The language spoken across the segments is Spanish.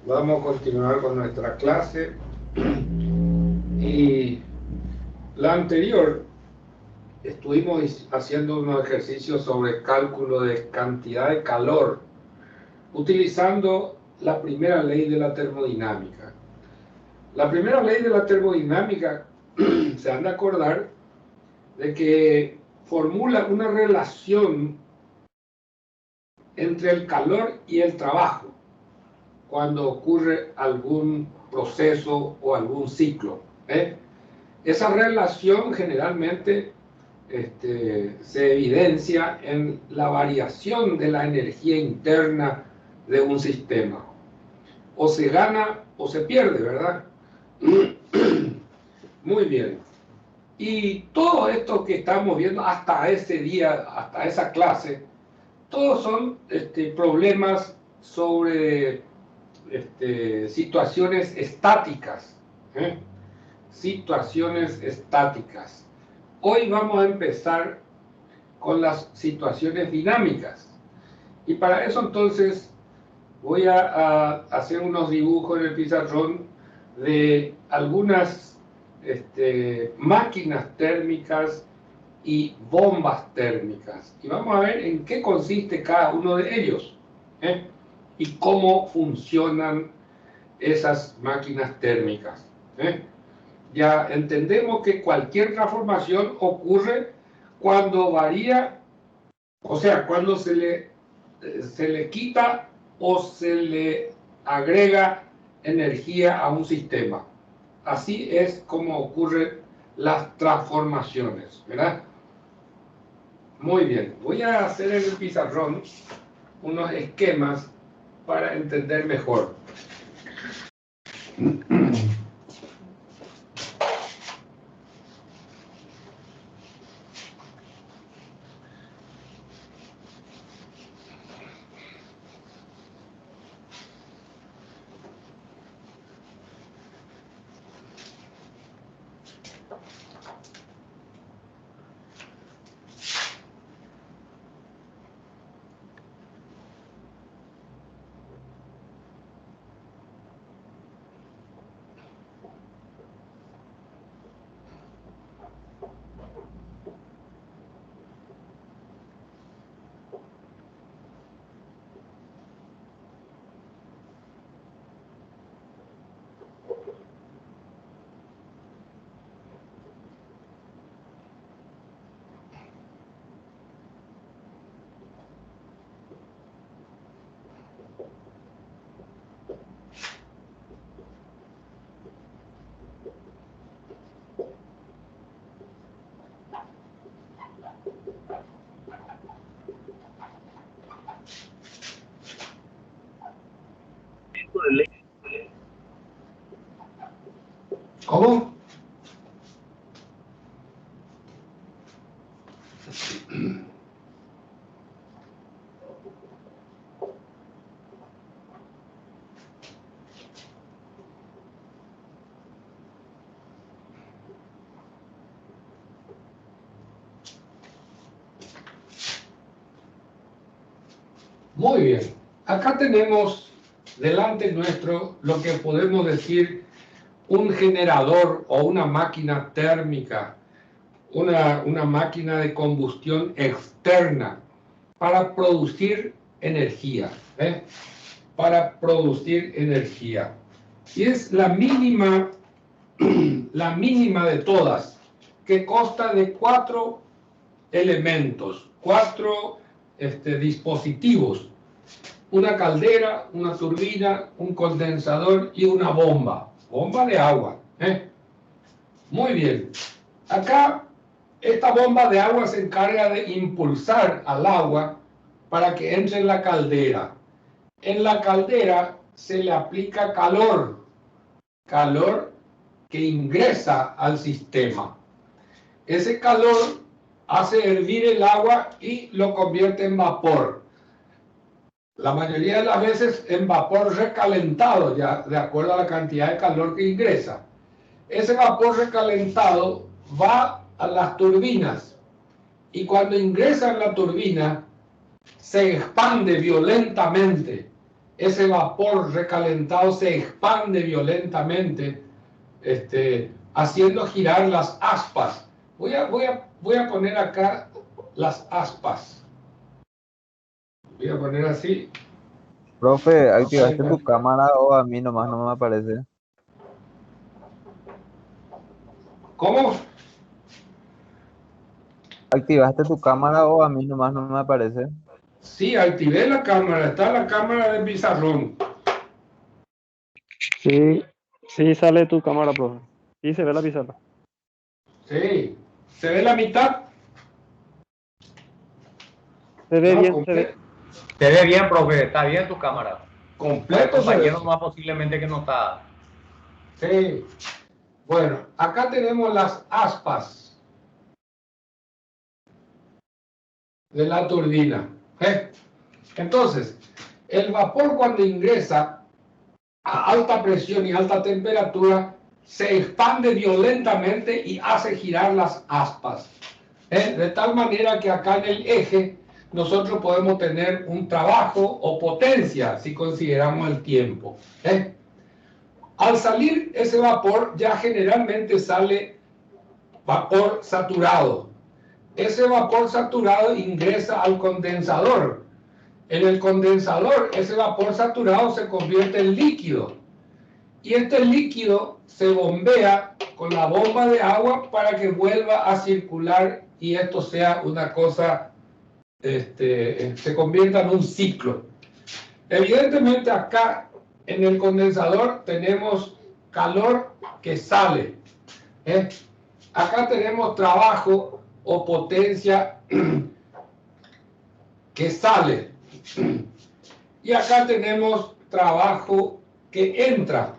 Vamos a continuar con nuestra clase. Y la anterior estuvimos haciendo unos ejercicios sobre cálculo de cantidad de calor utilizando la primera ley de la termodinámica. La primera ley de la termodinámica, se han de acordar de que formula una relación entre el calor y el trabajo cuando ocurre algún proceso o algún ciclo. Esa relación generalmente se evidencia en la variación de la energía interna de un sistema. O se gana o se pierde, ¿verdad? Muy bien. Y todo esto que estamos viendo hasta ese día, hasta esa clase, todos son problemas sobre situaciones estáticas. Situaciones estáticas. Hoy vamos a empezar con las situaciones dinámicas. Y para eso entonces voy a hacer unos dibujos en el pizarrón de algunas máquinas térmicas y bombas térmicas. Y vamos a ver en qué consiste cada uno de ellos y cómo funcionan esas máquinas térmicas. Ya entendemos que cualquier transformación ocurre cuando varía, o sea, cuando se le quita o se le agrega energía a un sistema. Así es como ocurren las transformaciones, ¿verdad? Muy bien, voy a hacer en el pizarrón unos esquemas para entender mejor. ¿Cómo? Muy bien. Acá tenemos delante nuestro lo que podemos decir un generador o una máquina térmica, una máquina de combustión externa para producir energía. Para producir energía. Y es la mínima de todas, que consta de 4 elementos, 4 dispositivos: una caldera, una turbina, un condensador y una bomba de agua. Muy bien. Acá esta bomba de agua se encarga de impulsar al agua para que entre en la caldera. En la caldera se le aplica calor que ingresa al sistema. Ese calor hace hervir el agua y lo convierte en vapor. La mayoría de las veces en vapor recalentado, ya de acuerdo a la cantidad de calor que ingresa. Ese vapor recalentado va a las turbinas y cuando ingresa en la turbina se expande violentamente ese vapor recalentado se expande violentamente, haciendo girar las aspas. Voy a poner acá las aspas. Voy a poner así. Profe, ¿activaste tu cámara o a mí nomás no me aparece? ¿Cómo? ¿Activaste tu cámara o a mí nomás no me aparece? Sí, activé la cámara. Está la cámara del pizarrón. Sí, sí sale tu cámara, profe. Sí se ve la pizarra. Sí. ¿Se ve la mitad? Se ve No, bien, se ve. Se ve bien, profe, está bien tu cámara. Para el completo se ve. compañero más posiblemente que no está. Sí. Bueno, acá tenemos las aspas de la turbina. Entonces, el vapor cuando ingresa a alta presión y alta temperatura se expande violentamente y hace girar las aspas. De tal manera que acá en el eje nosotros podemos tener un trabajo o potencia si consideramos el tiempo. Al salir ese vapor ya generalmente sale vapor saturado. Ese vapor saturado ingresa al condensador. En el condensador ese vapor saturado se convierte en líquido. Y este líquido se bombea con la bomba de agua para que vuelva a circular y esto sea una cosa, se convierta en un ciclo. Evidentemente acá en el condensador tenemos calor que sale. Acá tenemos trabajo o potencia que sale. Y acá tenemos trabajo que entra.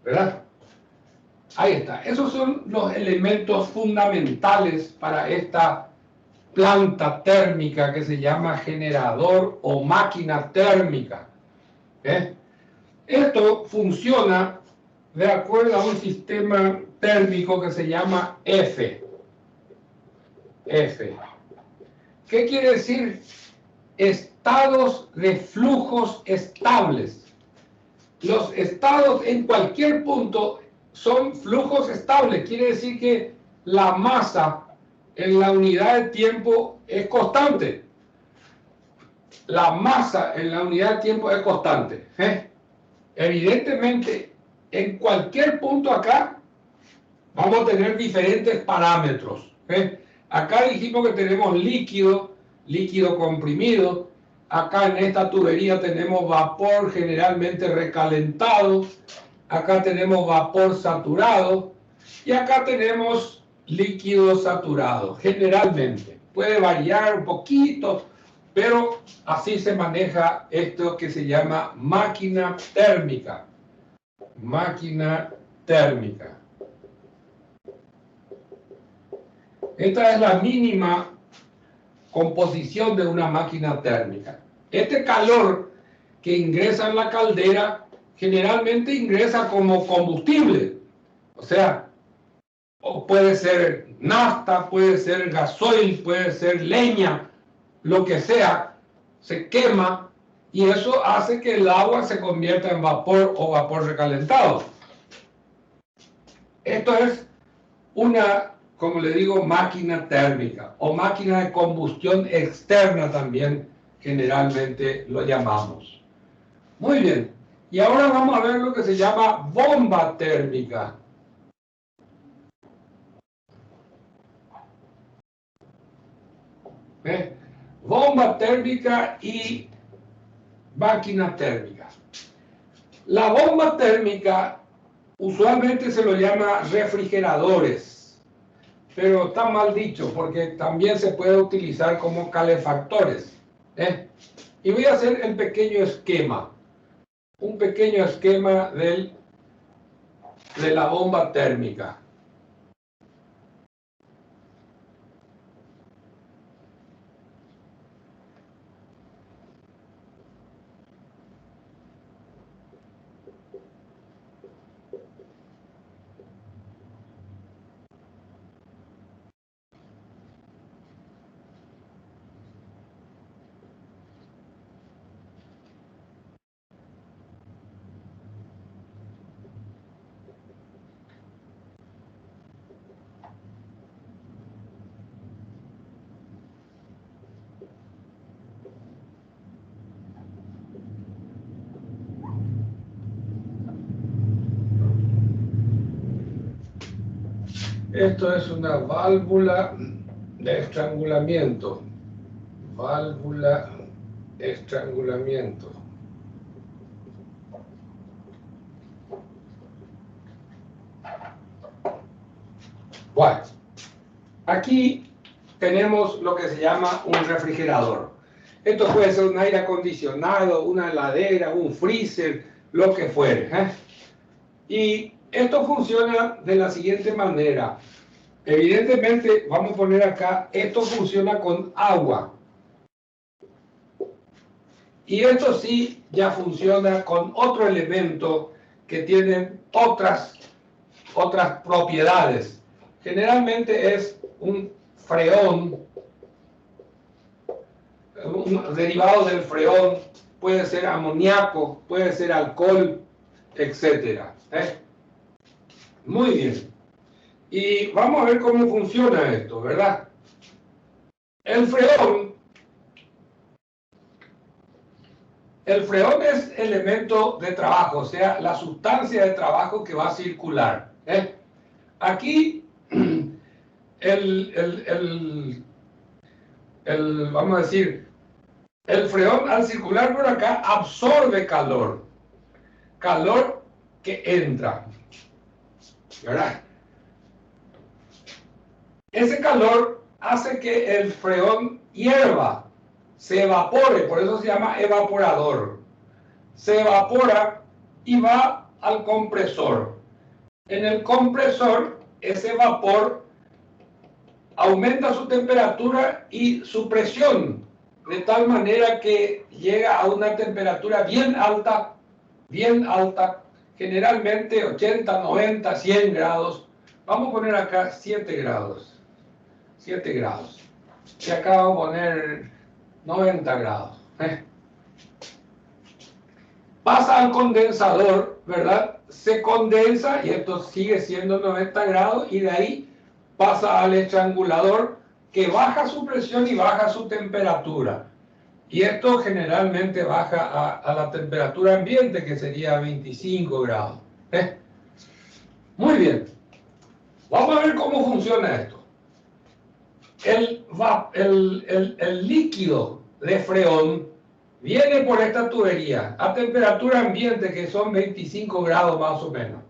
¿Verdad? Ahí está. Esos son los elementos fundamentales para esta planta térmica que se llama generador o máquina térmica. Esto funciona de acuerdo a un sistema térmico que se llama F. F. ¿Qué quiere decir? Estados de flujos estables. Los estados en cualquier punto son flujos estables. Quiere decir que la masa en la unidad de tiempo es constante. La masa en la unidad de tiempo es constante. Evidentemente, en cualquier punto acá vamos a tener diferentes parámetros. Acá dijimos que tenemos líquido, líquido comprimido. Acá en esta tubería tenemos vapor generalmente recalentado. Acá tenemos vapor saturado. Y acá tenemos líquido saturado, generalmente. Puede variar un poquito, pero así se maneja esto que se llama máquina térmica. Máquina térmica. Esta es la mínima composición de una máquina térmica. Este calor que ingresa en la caldera generalmente ingresa como combustible. O sea, puede ser nafta, puede ser gasoil, puede ser leña, lo que sea, se quema y eso hace que el agua se convierta en vapor o vapor recalentado. Esto es una, como le digo, máquina térmica o máquina de combustión externa también generalmente lo llamamos. Muy bien, y ahora vamos a ver lo que se llama bomba térmica. Bomba térmica y máquina térmica. La bomba térmica usualmente se lo llama refrigeradores, pero está mal dicho porque también se puede utilizar como calefactores. Y voy a hacer el pequeño esquema, un pequeño esquema de la bomba térmica. Esto es una válvula de estrangulamiento. Válvula de estrangulamiento. Bueno, aquí tenemos lo que se llama un refrigerador. Esto puede ser un aire acondicionado, una heladera, un freezer, lo que fuere, ¿eh? Y esto funciona de la siguiente manera. Evidentemente, vamos a poner acá, esto funciona con agua. Y esto sí ya funciona con otro elemento que tiene otras propiedades. Generalmente es un freón, un derivado del freón, puede ser amoníaco, puede ser alcohol, etc. Muy bien. Y vamos a ver cómo funciona esto, ¿verdad? El freón es elemento de trabajo, o sea, la sustancia de trabajo que va a circular. Aquí, vamos a decir, el freón al circular por acá absorbe calor que entra, ¿verdad? Ese calor hace que el freón hierva, se evapore, por eso se llama evaporador. Se evapora y va al compresor. En el compresor, ese vapor aumenta su temperatura y su presión, de tal manera que llega a una temperatura bien alta, generalmente 80, 90, 100 grados. Vamos a poner acá 7 grados. 7 grados. Y acá vamos a poner 90 grados. Pasa al condensador, ¿verdad? Se condensa y esto sigue siendo 90 grados y de ahí pasa al estrangulador que baja su presión y baja su temperatura. Y esto generalmente baja a la temperatura ambiente, que sería 25 grados. Muy bien. Vamos a ver cómo funciona esto. El líquido de freón viene por esta tubería a temperatura ambiente, que son 25 grados más o menos.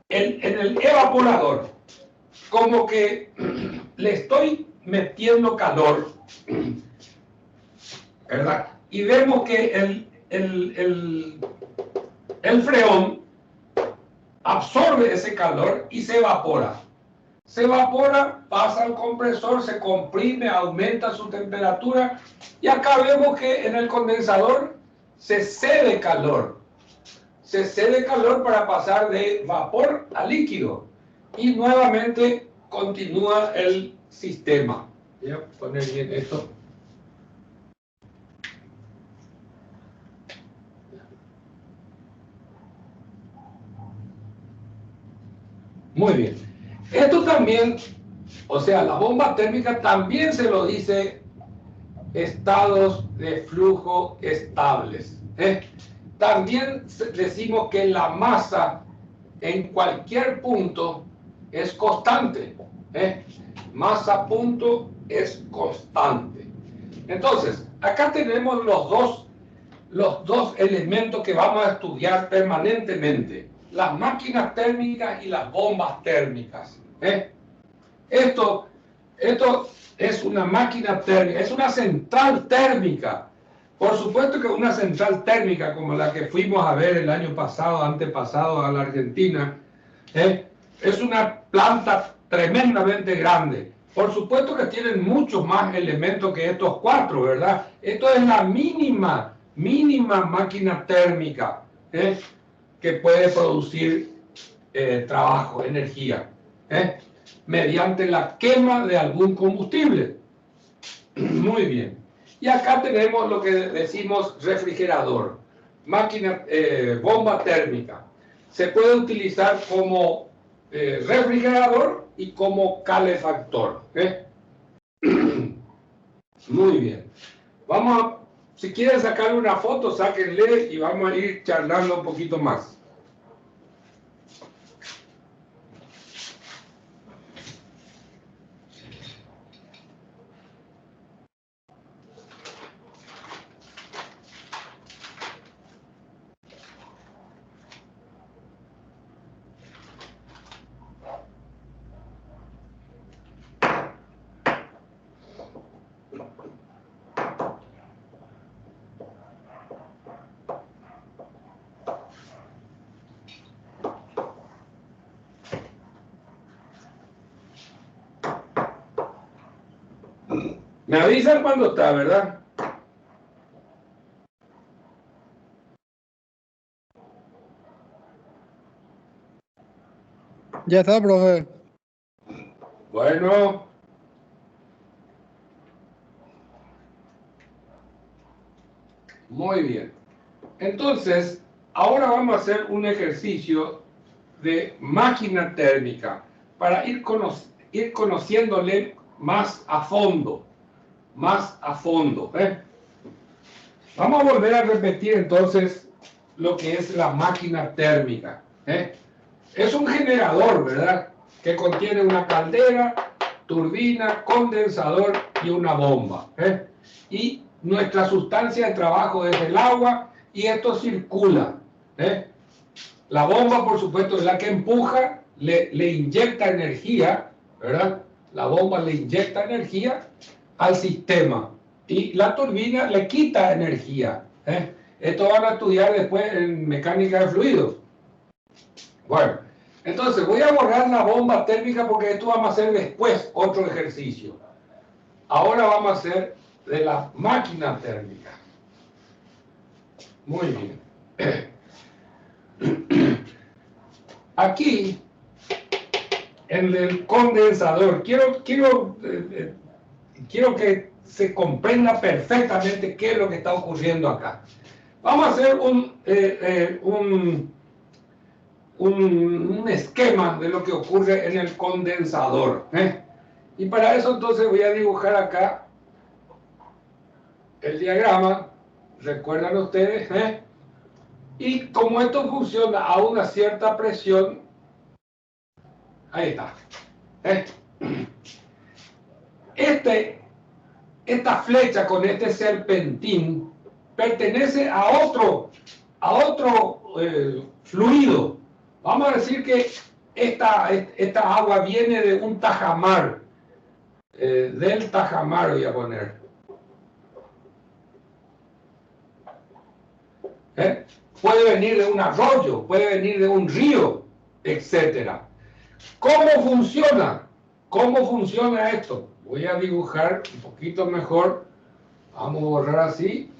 En el evaporador, como que le estoy metiendo calor, ¿verdad? Y vemos que el freón absorbe ese calor y se evapora. Se evapora, pasa al compresor, se comprime, aumenta su temperatura y acá vemos que en el condensador se cede calor. Se cede calor para pasar de vapor a líquido y nuevamente continúa el sistema. Voy a poner bien esto. Muy bien. Esto también, o sea, la bomba térmica también se lo dice estados de flujo estables. También decimos que la masa en cualquier punto es constante. Masa punto es constante. Entonces, acá tenemos los dos elementos que vamos a estudiar permanentemente: las máquinas térmicas y las bombas térmicas. Esto es una máquina térmica, es una central térmica. Por supuesto que una central térmica como la que fuimos a ver el año pasado, antepasado a la Argentina, es una planta tremendamente grande. Por supuesto que tienen muchos más elementos que estos cuatro, ¿verdad? Esto es la mínima máquina térmica que puede producir trabajo, energía, mediante la quema de algún combustible. Muy bien. Y acá tenemos lo que decimos refrigerador, máquina, bomba térmica. Se puede utilizar como refrigerador y como calefactor. Muy bien. Vamos a, si quieren sacarle una foto, sáquenle y vamos a ir charlando un poquito más. Me avisan cuando está, ¿verdad? Ya está, profe. Bueno. Muy bien. Entonces, ahora vamos a hacer un ejercicio de máquina térmica para ir conociéndole más a fondo. Vamos a volver a repetir entonces lo que es la máquina térmica. Es un generador, ¿verdad? Que contiene una caldera, turbina, condensador y una bomba. Y nuestra sustancia de trabajo es el agua y esto circula. La bomba, por supuesto, es la que empuja, le inyecta energía, ¿verdad? La bomba le inyecta energía al sistema y la turbina le quita energía. Esto van a estudiar después en mecánica de fluidos. Bueno, entonces voy a borrar la bomba térmica porque esto vamos a hacer después otro ejercicio. Ahora vamos a hacer de la máquina térmica. Muy bien. Aquí, en el condensador, quiero que se comprenda perfectamente qué es lo que está ocurriendo acá. Vamos a hacer un esquema de lo que ocurre en el condensador. Y para eso entonces voy a dibujar acá el diagrama, recuerdan ustedes, y como esto funciona a una cierta presión, ahí está. Esta flecha con este serpentín pertenece a otro fluido. Vamos a decir que esta agua viene de un tajamar, del tajamar voy a poner. Puede venir de un arroyo, puede venir de un río, etc. ¿Cómo funciona? ¿Cómo funciona esto? Voy a dibujar un poquito mejor. Vamos a borrar así.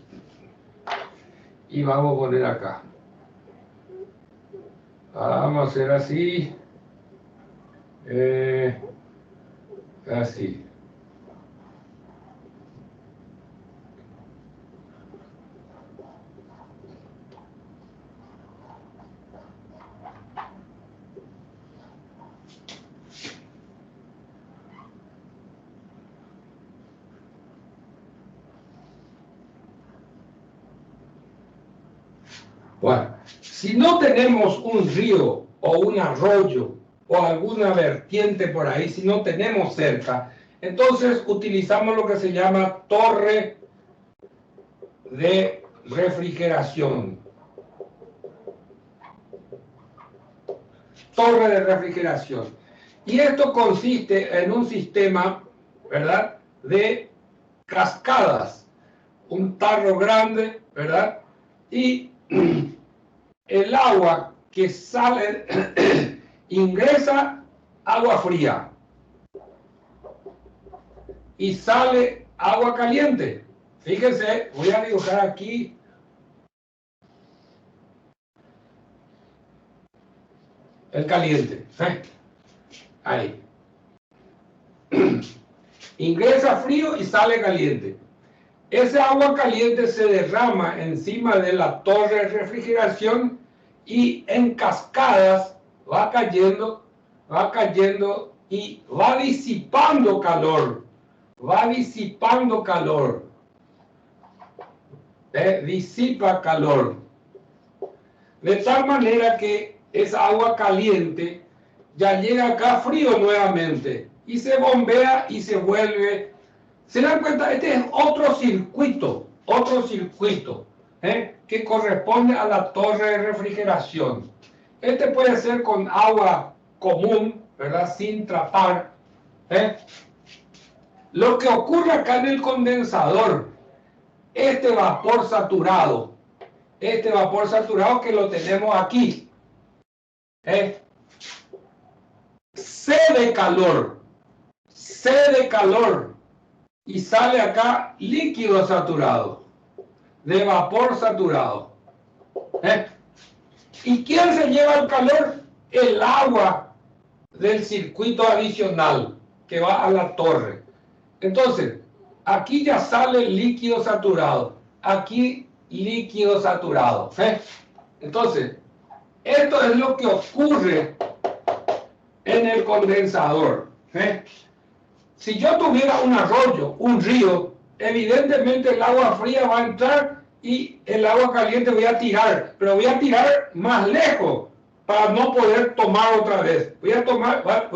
Y vamos a poner acá. Vamos a hacer así. Así. Bueno, si no tenemos un río o un arroyo o alguna vertiente por ahí, si no tenemos cerca, entonces utilizamos lo que se llama torre de refrigeración. Torre de refrigeración. Y esto consiste en un sistema, ¿verdad?, de cascadas. Un tarro grande, ¿verdad? Y el agua que sale ingresa agua fría y sale agua caliente. Fíjense, voy a dibujar aquí el caliente. Ahí. Ingresa frío y sale caliente. Ese agua caliente se derrama encima de la torre de refrigeración y en cascadas va cayendo y va disipando calor. Disipa calor. De tal manera que esa agua caliente ya llega acá frío nuevamente y se bombea y se vuelve. ¿Se dan cuenta? Este es otro circuito que corresponde a la torre de refrigeración. Este puede ser con agua común, ¿verdad? Sin tratar. Lo que ocurre acá en el condensador, este vapor saturado que lo tenemos aquí, cede calor y sale acá líquido saturado, de vapor saturado. ¿Y quién se lleva el calor? El agua del circuito adicional que va a la torre. Entonces, aquí ya sale líquido saturado, aquí líquido saturado. Entonces, esto es lo que ocurre en el condensador. Si yo tuviera un arroyo, un río, evidentemente el agua fría va a entrar y el agua caliente voy a tirar, pero voy a tirar más lejos para no poder tomar otra vez. Voy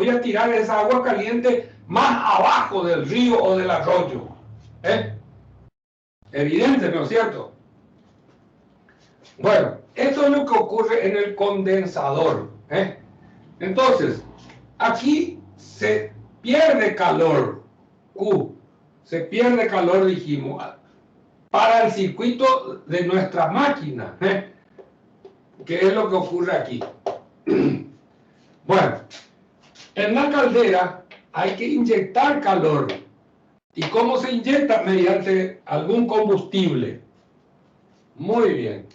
a tirar esa agua caliente más abajo del río o del arroyo. Evidente, ¿no es cierto? Bueno, esto es lo que ocurre en el condensador. Entonces, aquí se pierde calor, Q, se pierde calor, dijimos, para el circuito de nuestra máquina, que es lo que ocurre aquí. Bueno, en la caldera hay que inyectar calor. ¿Y cómo se inyecta? Mediante algún combustible. Muy bien.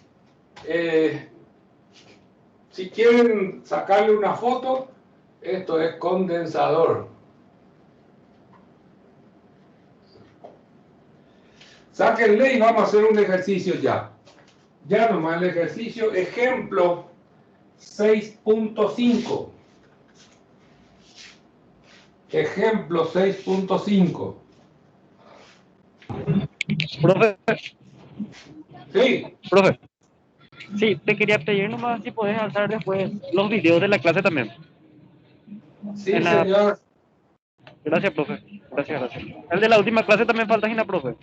Si quieren sacarle una foto, esto es condensador. Sáquenle y vamos a hacer un ejercicio ya. Ya nomás el ejercicio, ejemplo 6.5. Ejemplo 6.5. Profe, Sí. profe. Sí, te quería pedir nomás si podés alzar después los videos de la clase también. Sí, En la- señor. Gracias, profe. Gracias. El de la última clase también falta, Gina, profe.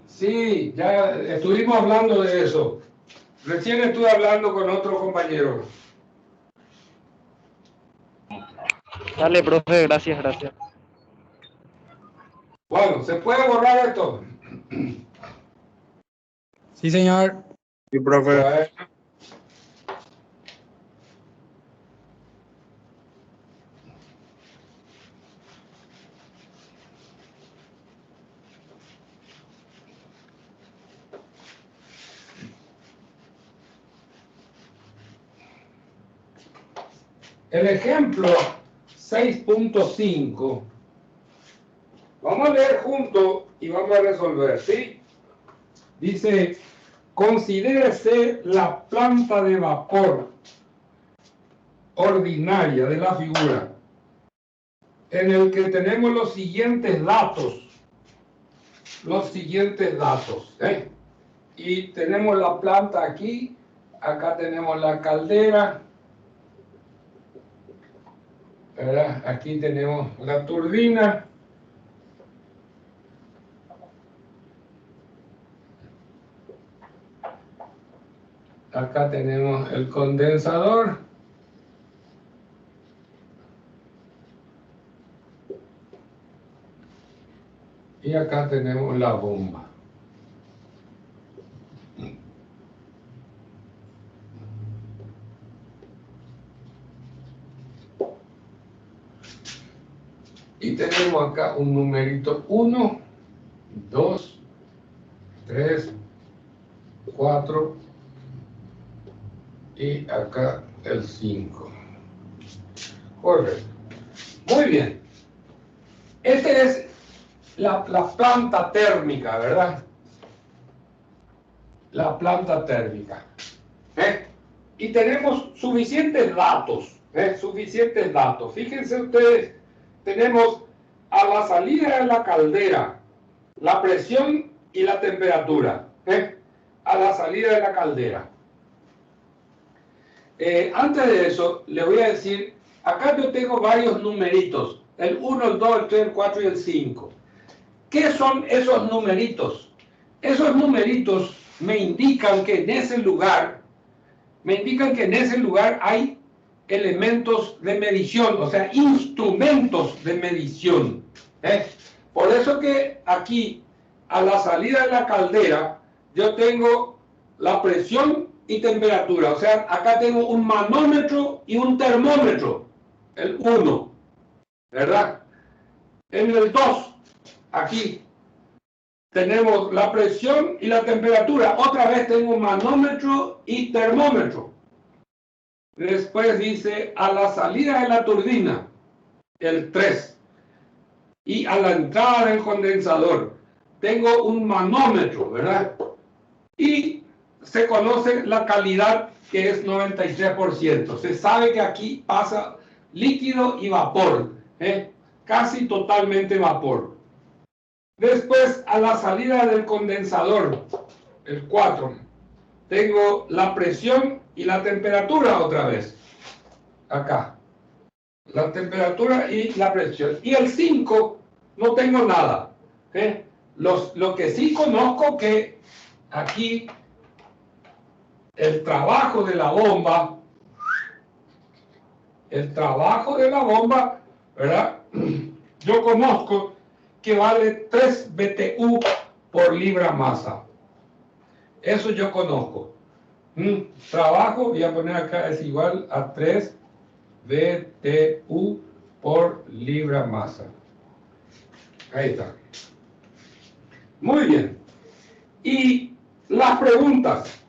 Sí, ya estuvimos hablando de eso. Recién estuve hablando con otro compañero. Dale, profe, gracias. Bueno, ¿se puede borrar esto? Sí, señor. Sí, profe. Bueno. El ejemplo 6.5, vamos a leer juntos y vamos a resolver, ¿sí? Dice, considérese la planta de vapor ordinaria de la figura, en el que tenemos los siguientes datos. Y tenemos la planta aquí, acá tenemos la caldera, ¿verdad? Aquí tenemos la turbina. Acá tenemos el condensador. Y acá tenemos la bomba. Y tenemos acá un numerito 1, 2, 3, 4 y acá el 5. Correcto. Muy bien. Esta es la planta térmica, ¿verdad? La planta térmica. Y tenemos suficientes datos. Suficientes datos. Fíjense ustedes, tenemos a la salida de la caldera la presión y la temperatura. A la salida de la caldera. Antes de eso, le voy a decir, acá yo tengo varios numeritos, el 1, el 2, el 3, el 4 y el 5. ¿Qué son esos numeritos? Esos numeritos me indican que en ese lugar, hay elementos de medición, o sea, instrumentos de medición. Por eso que aquí, a la salida de la caldera, yo tengo la presión y temperatura. O sea, acá tengo un manómetro y un termómetro, el 1, ¿verdad? En el 2, aquí tenemos la presión y la temperatura. Otra vez tengo manómetro y termómetro. Después dice a la salida de la turbina, el 3. Y a la entrada del condensador tengo un manómetro, ¿verdad? Y se conoce la calidad, que es 93%. Se sabe que aquí pasa líquido y vapor, casi totalmente vapor. Después, a la salida del condensador, el 4, tengo la presión y la temperatura otra vez. Acá. La temperatura y la presión. Y el 5, no tengo nada. Lo que sí conozco que aquí el trabajo de la bomba, ¿verdad? Yo conozco que vale 3 BTU por libra masa. Eso yo conozco. Trabajo, voy a poner acá, es igual a 3 BTU por libra masa. Ahí está. Muy bien. Y las preguntas.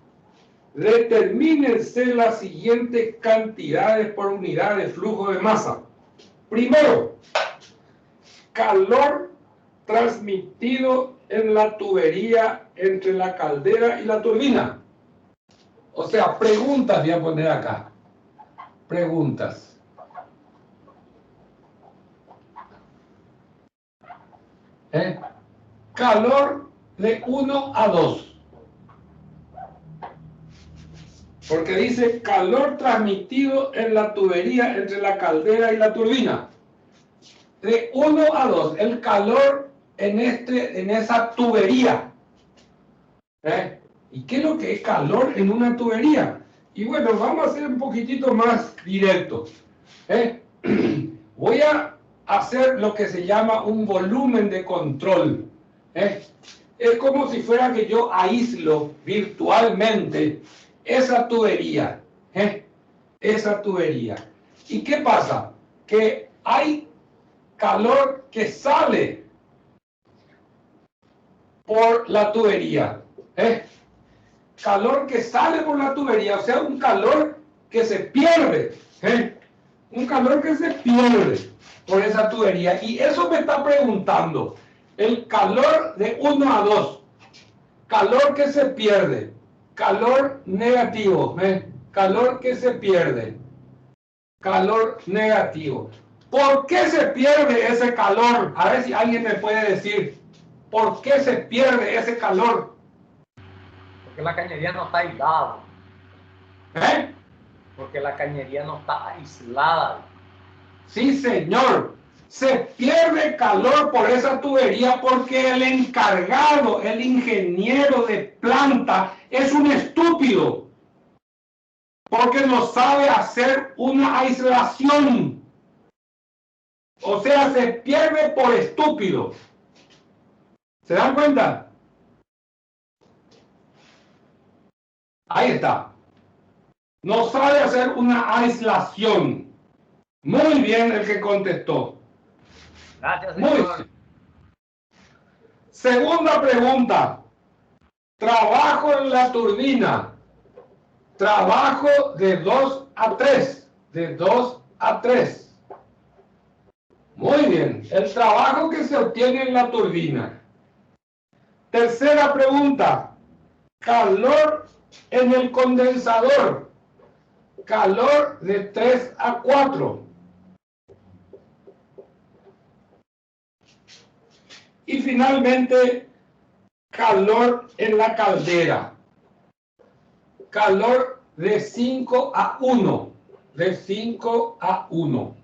Determínense las siguientes cantidades por unidad de flujo de masa. Primero, calor transmitido en la tubería entre la caldera y la turbina. O sea, preguntas voy a poner acá. Preguntas. Calor de 1 a 2. Porque dice calor transmitido en la tubería entre la caldera y la turbina. De 1 a 2. El calor en esa tubería. ¿Y qué es lo que es calor en una tubería? Y bueno, vamos a ser un poquitito más directos. Voy a hacer lo que se llama un volumen de control. Es como si fuera que yo aíslo virtualmente esa tubería. Esa tubería. ¿Y qué pasa? Que hay calor que sale por la tubería. Calor que sale por la tubería, o sea, un calor que se pierde. Un calor que se pierde por esa tubería. Y eso me está preguntando. El calor de 1 a 2. Calor que se pierde. Calor negativo. Calor que se pierde. Calor negativo. ¿Por qué se pierde ese calor? A ver si alguien me puede decir. ¿Por qué se pierde ese calor? Porque la cañería no está aislada. Porque la cañería no está aislada. Sí, señor. Se pierde calor por esa tubería porque el encargado, el ingeniero de planta, es un estúpido. Porque no sabe hacer una aislación. O sea, se pierde por estúpido. ¿Se dan cuenta? Ahí está. No sabe hacer una aislación. Muy bien el que contestó. Gracias, Muy señor. bien. Segunda pregunta. Trabajo en la turbina. Trabajo de 2 a 3. De 2 a 3. Muy bien. El trabajo que se obtiene en la turbina. Tercera pregunta. Calor en el condensador. Calor de 3 a 4. Y finalmente, calor en la caldera. Calor de 5 a 1. De 5 a 1.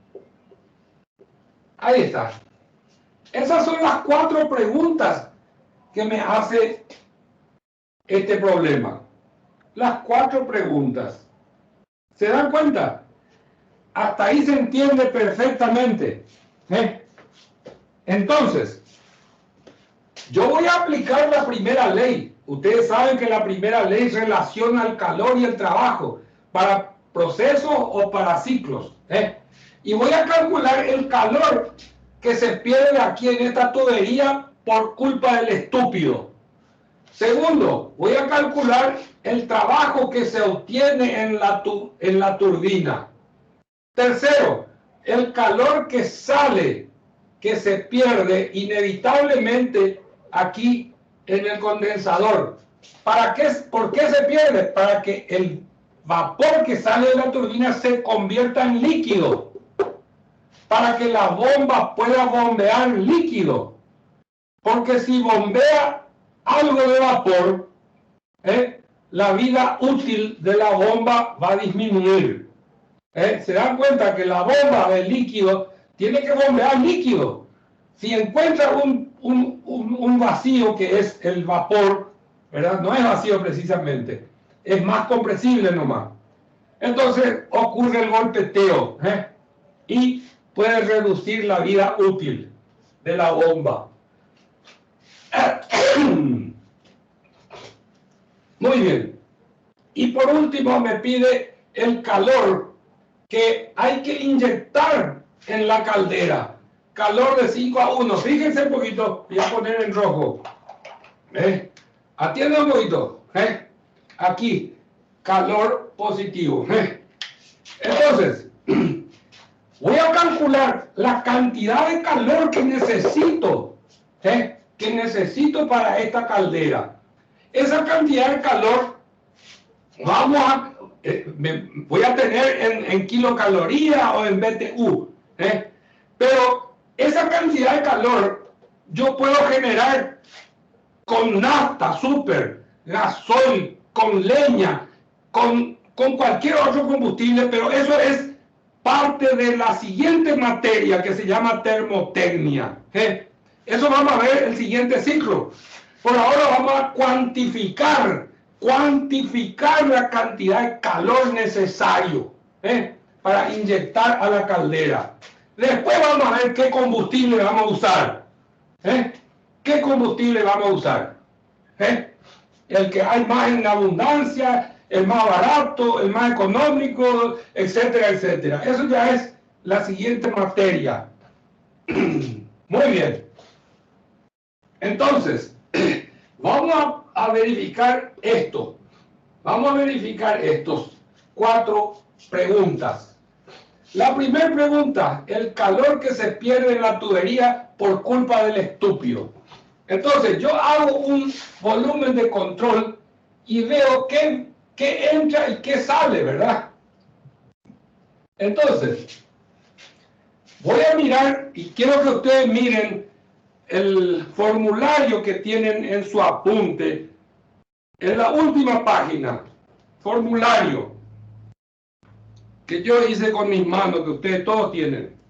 Ahí está. Esas son las 4 preguntas que me hace este problema. Las 4 preguntas. ¿Se dan cuenta? Hasta ahí se entiende perfectamente. Entonces, yo voy a aplicar la primera ley. Ustedes saben que la primera ley relaciona el calor y el trabajo para procesos o para ciclos. Y voy a calcular el calor que se pierde aquí en esta tubería por culpa del estúpido. Segundo, voy a calcular el trabajo que se obtiene en la turbina. Tercero, el calor que sale, que se pierde inevitablemente aquí en el condensador. ¿Por qué se pierde? Para que el vapor que sale de la turbina se convierta en líquido. Para que la bomba pueda bombear líquido. Porque si bombea algo de vapor, la vida útil de la bomba va a disminuir. Se dan cuenta que la bomba de líquido tiene que bombear líquido. Si encuentra un vacío que es el vapor, ¿verdad? No es vacío precisamente, es más compresible nomás. Entonces ocurre el golpeteo y puede reducir la vida útil de la bomba. Muy bien. Y por último me pide el calor que hay que inyectar en la caldera. Calor de 5 a 1. Fíjense un poquito, voy a poner en rojo. Atienda un poquito. Aquí, calor positivo. Entonces, voy a calcular la cantidad de calor que necesito para esta caldera. Esa cantidad de calor voy a tener en kilocalorías o en BTU. Pero esa cantidad de calor yo puedo generar con nafta, súper, gasoil, con leña, con cualquier otro combustible, pero eso es parte de la siguiente materia que se llama termotecnia. Eso vamos a ver el siguiente ciclo. Por ahora vamos a cuantificar la cantidad de calor necesario para inyectar a la caldera. Después vamos a ver qué combustible vamos a usar. ¿Qué combustible vamos a usar? El que hay más en abundancia, el más barato, el más económico, etcétera, etcétera. Eso ya es la siguiente materia. Muy bien. Entonces, vamos a verificar esto. Vamos a verificar estos 4 preguntas. La primera pregunta, el calor que se pierde en la tubería por culpa del estúpido. Entonces, yo hago un volumen de control y veo qué entra y qué sale, ¿verdad? Entonces, voy a mirar y quiero que ustedes miren el formulario que tienen en su apunte, en la última página, formulario que yo hice con mis manos, que ustedes todos tienen.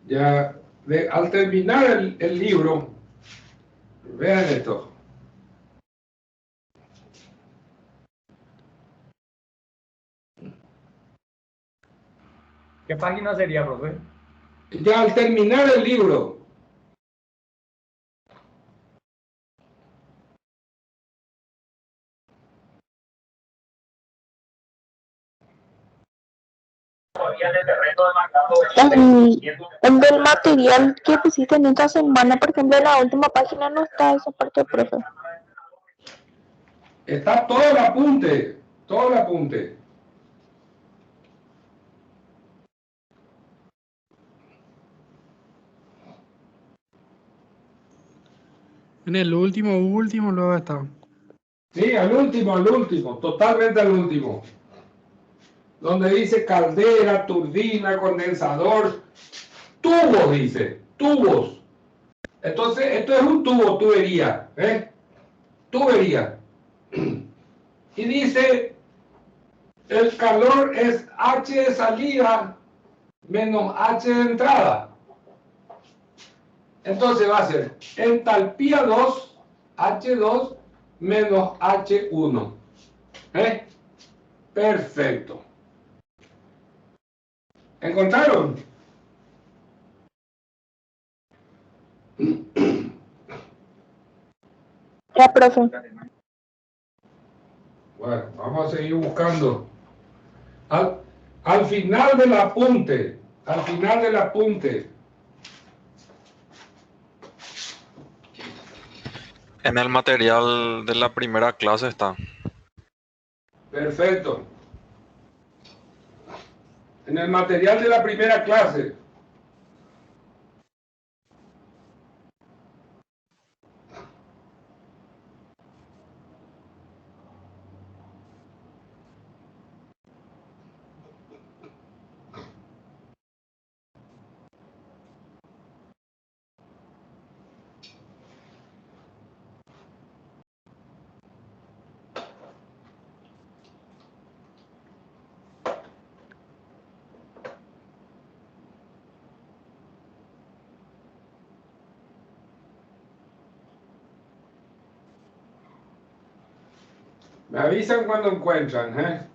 Ya, al terminar el libro, vean esto. ¿Qué página sería, profe? Ya al terminar el libro, En del material que pusiste en esta semana, por ejemplo, en la última página no está esa parte, profe. está todo el apunte, todo el apunte. En el último luego está. Sí, al último, totalmente al último. Donde dice caldera, turbina, condensador, tubos, dice, tubos. Entonces, esto es un tubo, tubería, tubería. Y dice, el calor es H de salida menos H de entrada. Entonces va a ser entalpía 2, H2 menos H1. ¿Eh? Perfecto. ¿Encontraron? Ya, profe. Bueno, vamos a seguir buscando. Al final del apunte, En el material de la primera clase está. perfecto. En el material de la primera clase. Me avisan cuando encuentran, ¿eh?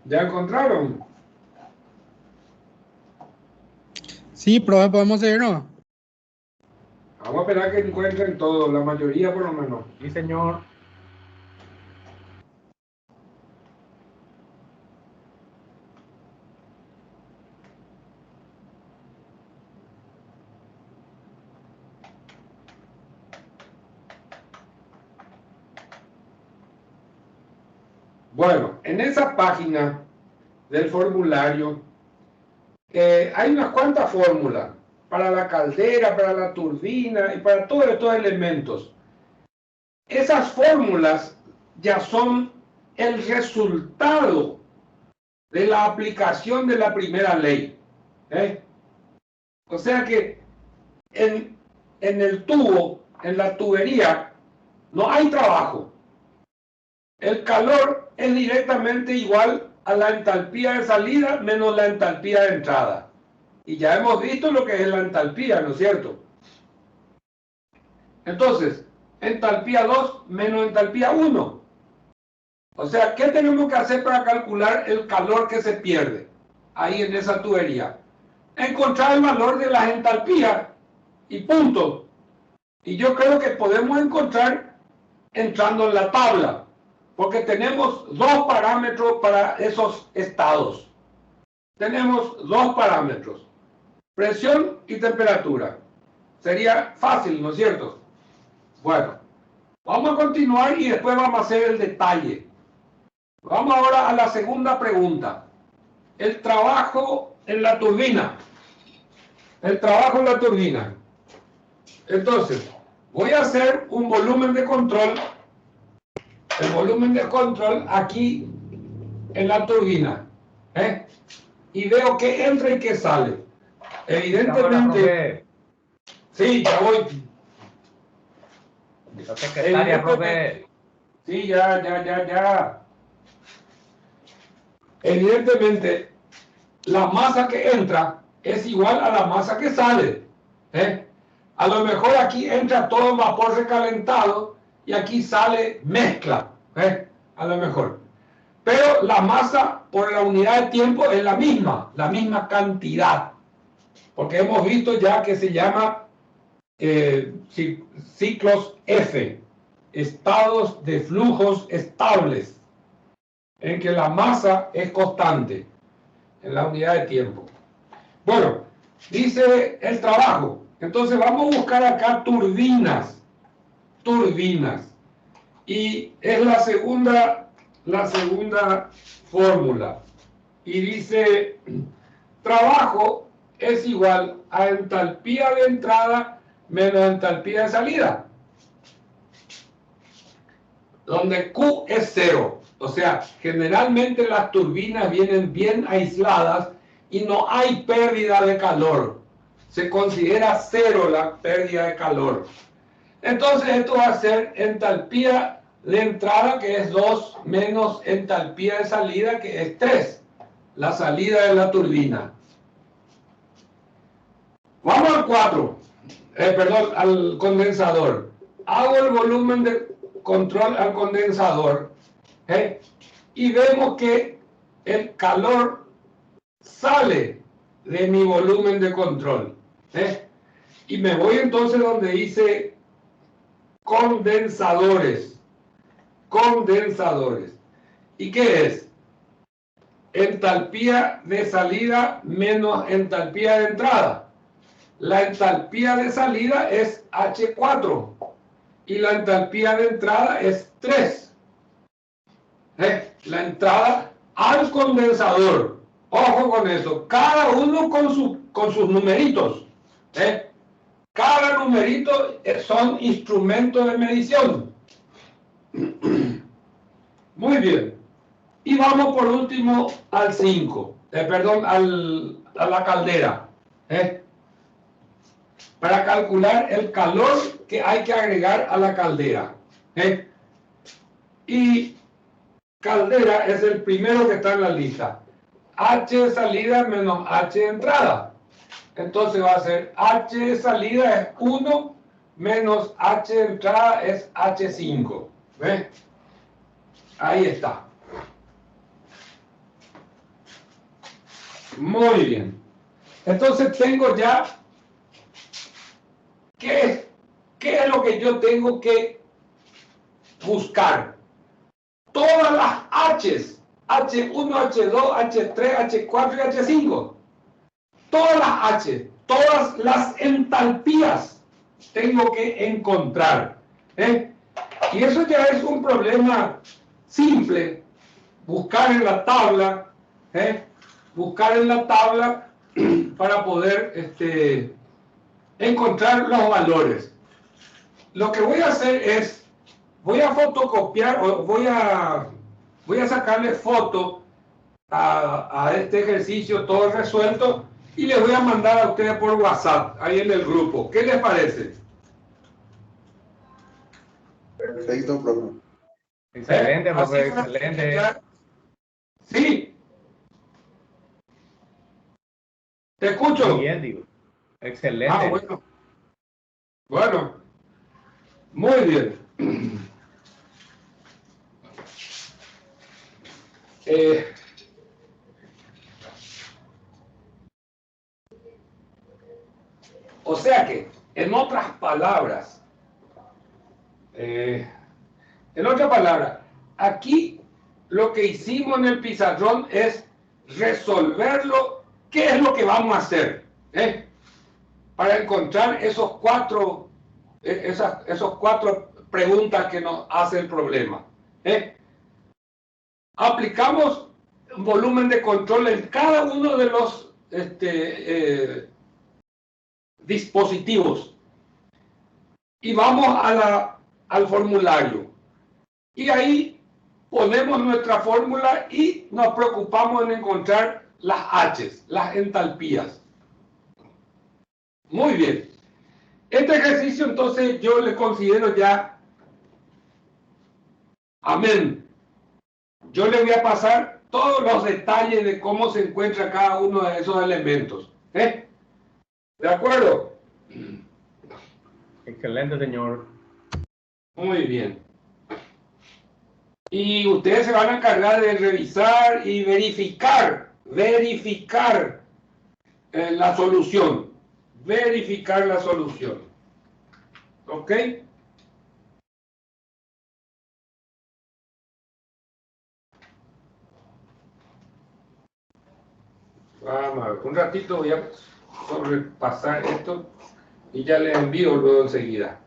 ¿Ya encontraron? Sí, profe, podemos seguirnos. Vamos a esperar que encuentren todo, la mayoría por lo menos. Sí, señor. Bueno, en esa página del formulario hay unas cuantas fórmulas para la caldera, para la turbina y para todos estos elementos. Esas fórmulas ya son el resultado de la aplicación de la primera ley. ¿Eh? O sea que en el tubo, en la tubería, no hay trabajo. El calor es directamente igual a la entalpía de salida menos la entalpía de entrada. Y ya hemos visto lo que es la entalpía, ¿no es cierto? Entonces, entalpía 2 menos entalpía 1. O sea, ¿qué tenemos que hacer para calcular el calor que se pierde ahí en esa tubería? Encontrar el valor de las entalpías y punto. Y yo creo que podemos encontrar entrando en la tabla, porque tenemos dos parámetros para esos estados. Tenemos dos parámetros, presión y temperatura. Sería fácil, ¿no es cierto? Bueno, vamos a continuar y después vamos a hacer el detalle. Vamos ahora a la segunda pregunta. El trabajo en la turbina. El trabajo en la turbina. Entonces, voy a hacer un volumen de control. El volumen de control aquí en la turbina. ¿Eh? Y veo qué entra y qué sale. Evidentemente. Sí, ya voy. La secretaria, profe. Sí, ya. Evidentemente, la masa que entra es igual a la masa que sale. ¿Eh? A lo mejor aquí entra todo en vapor recalentado y aquí sale mezcla. ¿Eh? A lo mejor. Pero la masa por la unidad de tiempo es la misma cantidad. Porque hemos visto ya que se llama ciclos F, estados de flujos estables, en que la masa es constante en la unidad de tiempo. Bueno, dice el trabajo. Entonces vamos a buscar acá turbinas. Turbinas. Y es la segunda fórmula. Y dice, trabajo es igual a entalpía de entrada menos entalpía de salida, donde Q es 0. O sea, generalmente las turbinas vienen bien aisladas y no hay pérdida de calor. Se considera 0 la pérdida de calor. Entonces esto va a ser entalpía de entrada, que es 2, menos entalpía de salida, que es 3. La salida de la turbina. Vamos al 4. Perdón, al condensador. Hago el volumen de control al condensador. Y vemos que el calor sale de mi volumen de control. Y me voy entonces donde dice condensadores. Condensadores. ¿Y qué es? Entalpía de salida menos entalpía de entrada. La entalpía de salida es H4 y la entalpía de entrada es 3. La entrada al condensador. Ojo con eso. Cada uno con sus numeritos. Cada numerito son instrumentos de medición. Muy bien. Y vamos por último al 5. Perdón, a la caldera. Para calcular el calor que hay que agregar a la caldera. Y caldera es el primero que está en la lista. H de salida menos H de entrada. Entonces va a ser H de salida es 1 menos H de entrada es H5. ¿Ves? Ahí está. Muy bien. Entonces tengo ya ¿qué es lo que yo tengo que buscar? Todas las H's, H1, H2, H3, H4 y H5. Todas las H, todas las entalpías tengo que encontrar. Y eso ya es un problema simple. Buscar en la tabla, buscar en la tabla para poder encontrar los valores. Lo que voy a hacer es, voy a fotocopiar, o voy a sacarle foto a este ejercicio todo resuelto y les voy a mandar a ustedes por WhatsApp, ahí en el grupo. ¿Qué les parece? Perfecto, profe. Excelente, profe, Así para excelente. ya. Sí. Te escucho. Muy bien, digo. Excelente. Bueno. Bueno. Muy bien. O sea que, en otras palabras, aquí lo que hicimos en el pizarrón es resolverlo, qué es lo que vamos a hacer, para encontrar esos cuatro preguntas que nos hace el problema. Aplicamos volumen de control en cada uno de los dispositivos y vamos al formulario y ahí ponemos nuestra fórmula y nos preocupamos en encontrar las H's, las entalpías. Muy bien. Este ejercicio entonces yo le considero ya amén. Yo le voy a pasar todos los detalles de cómo se encuentra cada uno de esos elementos. ¿De acuerdo? Excelente, señor. Muy bien. Y ustedes se van a encargar de revisar y verificar la solución. Verificar la solución. ¿Ok? Vamos a ver, un ratito voy a sobrepasar esto y ya les envío luego enseguida.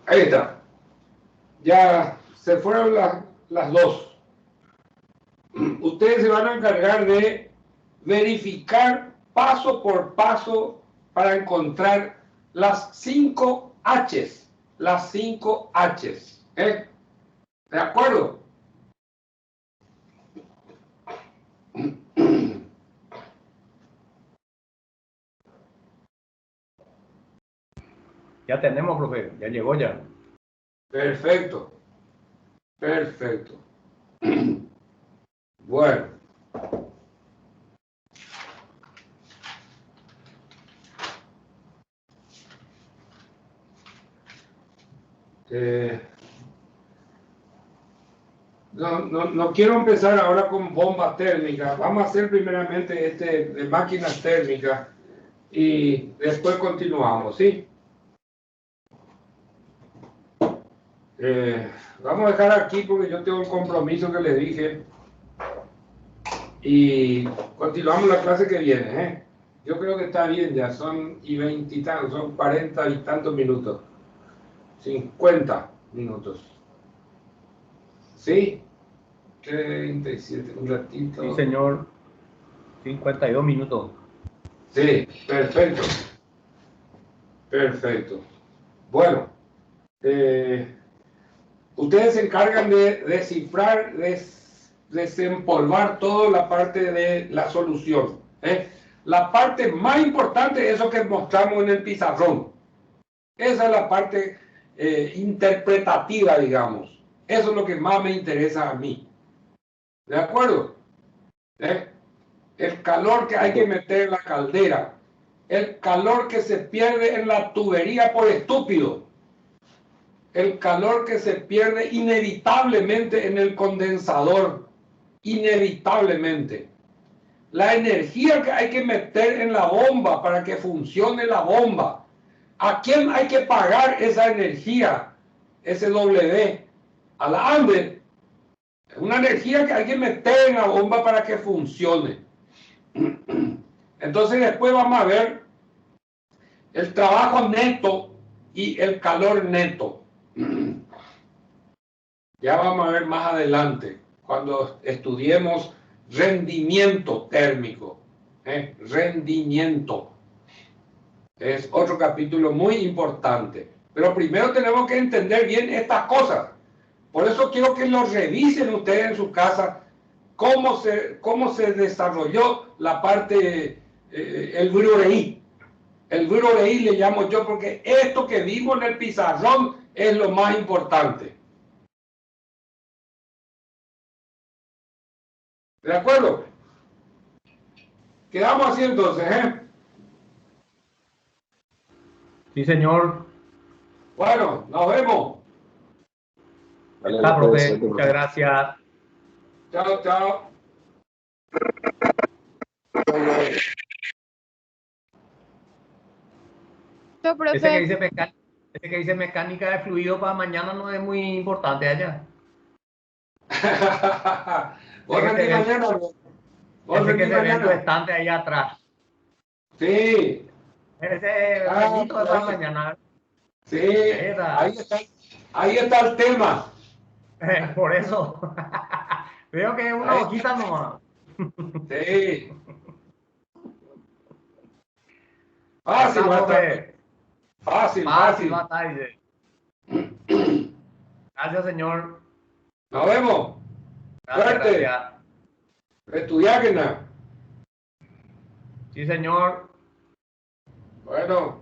Ahí está. Ya se fueron las dos. Ustedes se van a encargar de verificar paso por paso para encontrar las 5 H's. Las 5 H's. ¿De acuerdo? Ya tenemos, profe, ya llegó ya. Perfecto. Perfecto. Bueno. No quiero empezar ahora con bombas térmicas. Vamos a hacer primeramente de máquinas térmicas y después continuamos, ¿sí? Vamos a dejar aquí porque yo tengo un compromiso que les dije y continuamos la clase que viene, ¿eh? Yo creo que está bien, ya son y 20 y tantos, son 40 y tantos minutos, 50 minutos, ¿sí? 37, un ratito. Sí, señor. 52 minutos. Sí, perfecto. Perfecto. Bueno, ustedes se encargan de descifrar, desempolvar toda la parte de la solución. La parte más importante es eso que mostramos en el pizarrón. Esa es la parte interpretativa, digamos. Eso es lo que más me interesa a mí. ¿De acuerdo? El calor que hay que meter en la caldera, el calor que se pierde en la tubería por estúpido, el calor que se pierde inevitablemente en el condensador, inevitablemente. La energía que hay que meter en la bomba para que funcione la bomba. ¿A quién hay que pagar esa energía? SW. A la ANDE. Es una energía que hay que meter en la bomba para que funcione. Entonces después vamos a ver el trabajo neto y el calor neto. Ya vamos a ver más adelante, cuando estudiemos rendimiento térmico. Rendimiento. Es otro capítulo muy importante. Pero primero tenemos que entender bien estas cosas. Por eso quiero que lo revisen ustedes en su casa, cómo se desarrolló la parte, el Brureí. El Brureí le llamo yo porque esto que vimos en el pizarrón es lo más importante. ¿De acuerdo? Quedamos así entonces, ¿eh? Sí, señor. Bueno, nos vemos. Está, profe. Muchas gracias. Chao, chao. Chao, profe. Ese que dice mecánica de fluido para mañana no es muy importante allá. Vos rendí mañana. Vos Ese que rendí se ve en tu mañana. estante ahí atrás. Sí. Ese bonito de para mañana. Sí, Esa. ahí está el tema. Por eso. Veo que una Ahí. hojita nomás. Sí. Fácil va a estar. Fácil, Fácil fácil. va a estar, dice. Gracias, señor. Nos vemos. Gracias, Suerte. gracias. Estudiáquena. Sí, señor. Bueno.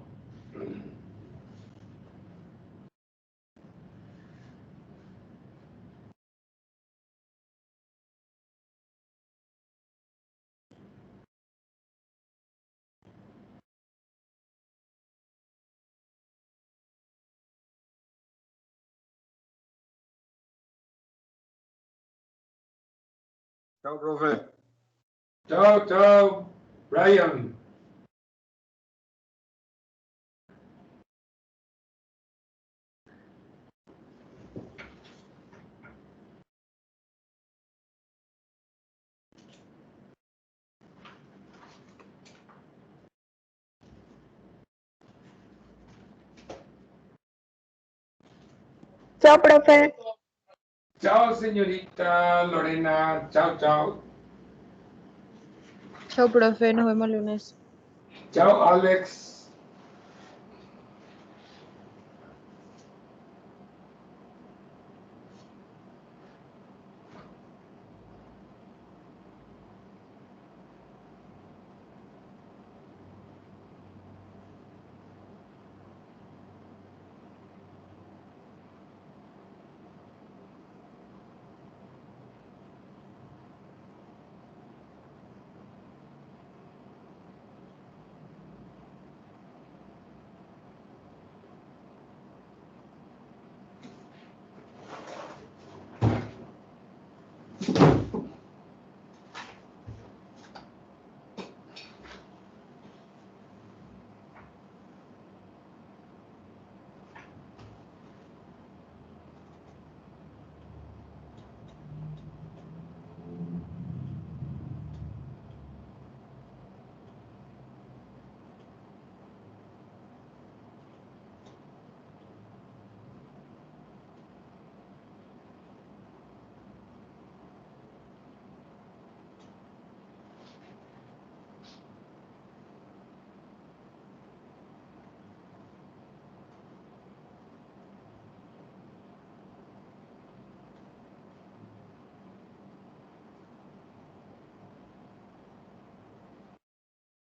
Chao, profe. Chao, chao. Brian. Chao, profe. Chao, señorita Lorena. Chao, chao. Chao, profe. Nos vemos el lunes. Chao, Alex.